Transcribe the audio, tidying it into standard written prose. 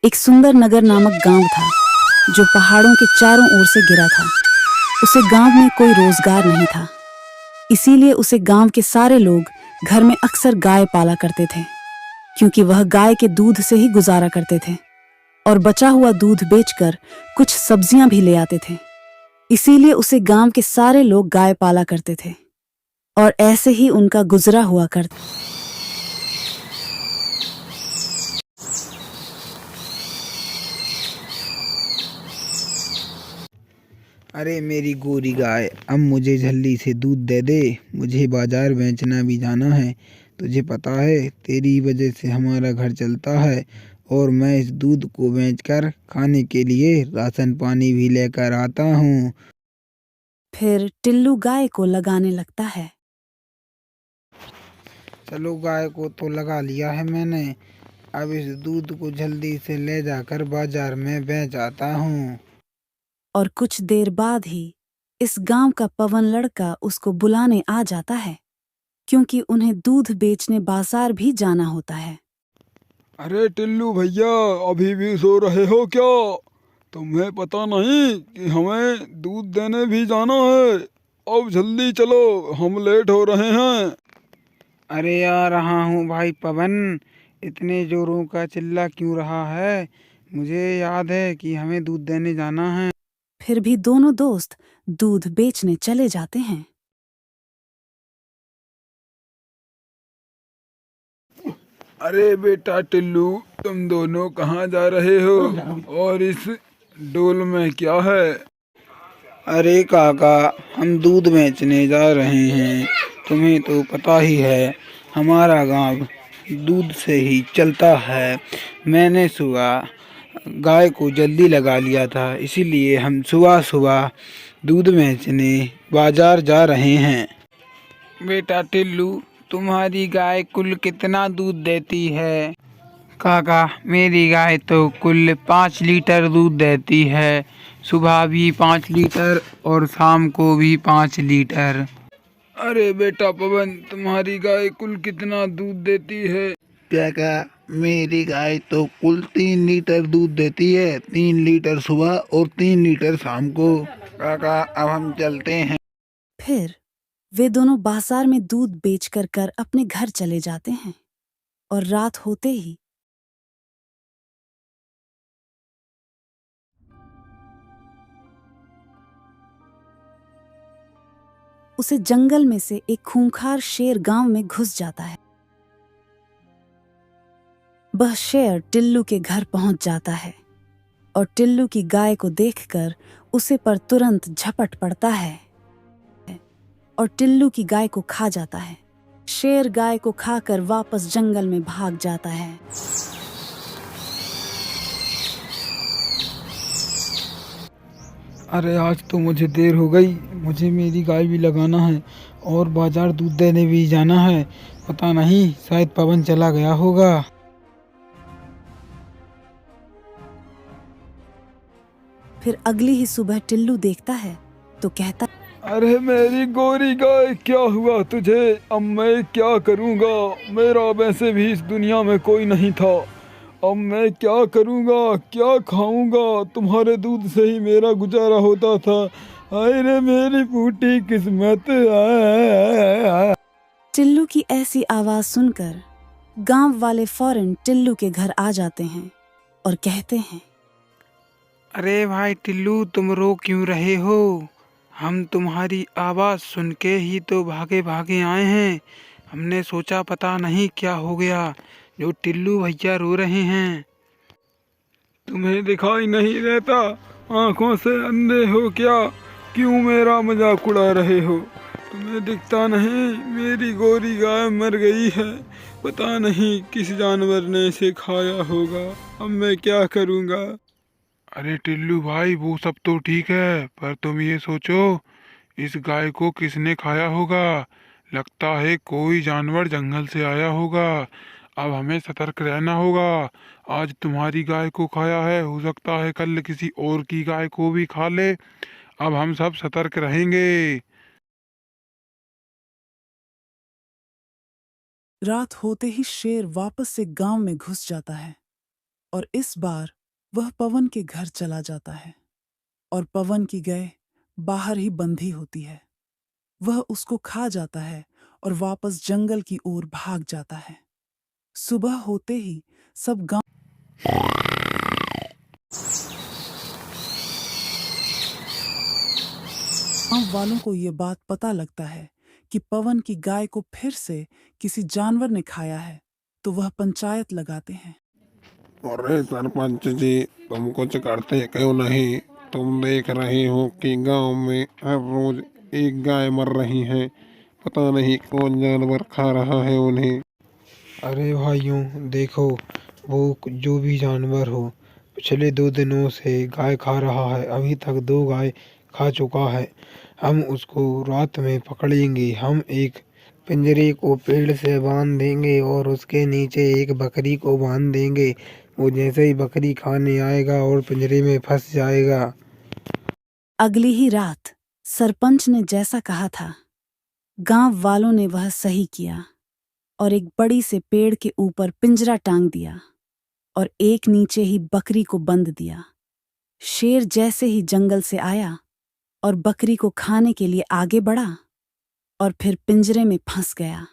एक सुंदर नगर नामक गांव था जो पहाड़ों के चारों ओर से घिरा था। उसे गांव में कोई रोजगार नहीं था, इसीलिए उसे गांव के सारे लोग घर में अक्सर गाय पाला करते थे, क्योंकि वह गाय के दूध से ही गुजारा करते थे और बचा हुआ दूध बेचकर कुछ सब्जियां भी ले आते थे। इसीलिए उसे गांव के सारे लोग गाय पाला करते थे और ऐसे ही उनका गुजरा हुआ करता। अरे मेरी गोरी गाय, अब मुझे जल्दी से दूध दे दे। मुझे बाजार बेचना भी जाना है। तुझे पता है तेरी वजह से हमारा घर चलता है और मैं इस दूध को बेचकर खाने के लिए राशन पानी भी लेकर आता हूँ। फिर टिल्लू गाय को लगाने लगता है। चलो, गाय को तो लगा लिया है मैंने। अब इस दूध को जल्दी से ले जाकर बाजार में बेच आता हूँ। और कुछ देर बाद ही इस गांव का पवन लड़का उसको बुलाने आ जाता है, क्योंकि उन्हें दूध बेचने बाजार भी जाना होता है। अरे टिल्लू भैया, अभी भी सो रहे हो क्या? तुम्हें पता नहीं कि हमें दूध देने भी जाना है। अब जल्दी चलो, हम लेट हो रहे हैं। अरे आ रहा हूँ भाई पवन। इतने जोरों का चिल्ला क्यों रहा है? मुझे याद है कि हमें दूध देने जाना है। फिर भी दोनों दोस्त दूध बेचने चले जाते हैं। अरे बेटा टिल्लू, तुम दोनों कहाँ जा रहे हो? और इस डोल में क्या है? अरे काका, हम दूध बेचने जा रहे हैं। तुम्हें तो पता ही है, हमारा गांव दूध से ही चलता है। मैंने सुबह गाय को जल्दी लगा लिया था, इसीलिए हम सुबह सुबह दूध बेचने बाजार जा रहे हैं। बेटा टिल्लू, तुम्हारी गाय कुल कितना दूध देती है? काका, मेरी गाय तो कुल 5 लीटर दूध देती है। सुबह भी 5 लीटर और शाम को भी 5 लीटर। अरे बेटा पवन, तुम्हारी गाय कुल कितना दूध देती है? काका, मेरी गाय तो कुल 3 लीटर दूध देती है। 3 लीटर सुबह और 3 लीटर शाम को। काका, अब हम चलते हैं। फिर वे दोनों बाजार में दूध बेचकर कर अपने घर चले जाते हैं और रात होते ही उसे जंगल में से एक खूंखार शेर गांव में घुस जाता है। वह शेर टिल्लू के घर पहुंच जाता है और टिल्लू की गाय को देखकर उसे पर तुरंत झपट पड़ता है और टिल्लू की गाय को खा जाता है। शेर गाय को खाकर वापस जंगल में भाग जाता है। अरे आज तो मुझे देर हो गई। मुझे मेरी गाय भी लगाना है और बाजार दूध देने भी जाना है। पता नहीं, शायद पवन चला गया होगा। फिर अगली ही सुबह टिल्लू देखता है तो कहता, अरे मेरी गोरी गाय, क्या हुआ तुझे? अब मैं क्या करूँगा? मेरा वैसे भी इस दुनिया में कोई नहीं था। अब मैं क्या करूँगा, क्या खाऊंगा? तुम्हारे दूध से ही मेरा गुजारा होता था। हाय रे मेरी फूटी किस्मत। टिल्लू की ऐसी आवाज सुनकर गांव वाले फौरन टिल्लू के घर आ जाते हैं और कहते हैं, अरे भाई टिल्लू, तुम रो क्यों रहे हो? हम तुम्हारी आवाज़ सुन के ही तो भागे भागे आए हैं। हमने सोचा पता नहीं क्या हो गया जो टिल्लू भैया रो रहे हैं। तुम्हें दिखाई नहीं देता? आंखों से अंधे हो क्या? क्यों मेरा मजाक उड़ा रहे हो? तुम्हें दिखता नहीं मेरी गोरी गाय मर गई है। पता नहीं किस जानवर ने इसे खाया होगा। अब मैं क्या करूँगा? अरे टिल्लू भाई, वो सब तो ठीक है, पर तुम ये सोचो, इस गाय को किसने खाया होगा? लगता है कोई जानवर जंगल से आया होगा। अब हमें सतर्क रहना होगा। आज तुम्हारी गाय को खाया है, हो सकता है कल किसी और की गाय को भी खा ले। अब हम सब सतर्क रहेंगे। रात होते ही शेर वापस से गांव में घुस जाता है और इस बार वह पवन के घर चला जाता है और पवन की गाय बाहर ही बंधी होती है। वह उसको खा जाता है और वापस जंगल की ओर भाग जाता है। सुबह होते ही सब गांव वालों को ये बात पता लगता है कि पवन की गाय को फिर से किसी जानवर ने खाया है, तो वह पंचायत लगाते हैं। अरे सरपंच जी, तुम कुछ करते क्यों नहीं? तुम देख रहे हो कि गांव में हर रोज एक गाय मर रही है। पता नहीं कौन जानवर खा रहा है उन्हें। अरे भाइयों देखो, वो जो भी जानवर हो पिछले 2 दिनों से गाय खा रहा है। अभी तक 2 गाय खा चुका है। हम उसको रात में पकड़ेंगे। हम एक पिंजरे को पेड़ से बांध देंगे और उसके नीचे एक बकरी को बांध देंगे। वो जैसे ही बकरी खाने आएगा और पिंजरे में फंस जाएगा। अगली ही रात सरपंच ने जैसा कहा था, गांव वालों ने वह सही किया और एक बड़ी से पेड़ के ऊपर पिंजरा टांग दिया और एक नीचे ही बकरी को बंद दिया। शेर जैसे ही जंगल से आया और बकरी को खाने के लिए आगे बढ़ा और फिर पिंजरे में फंस गया।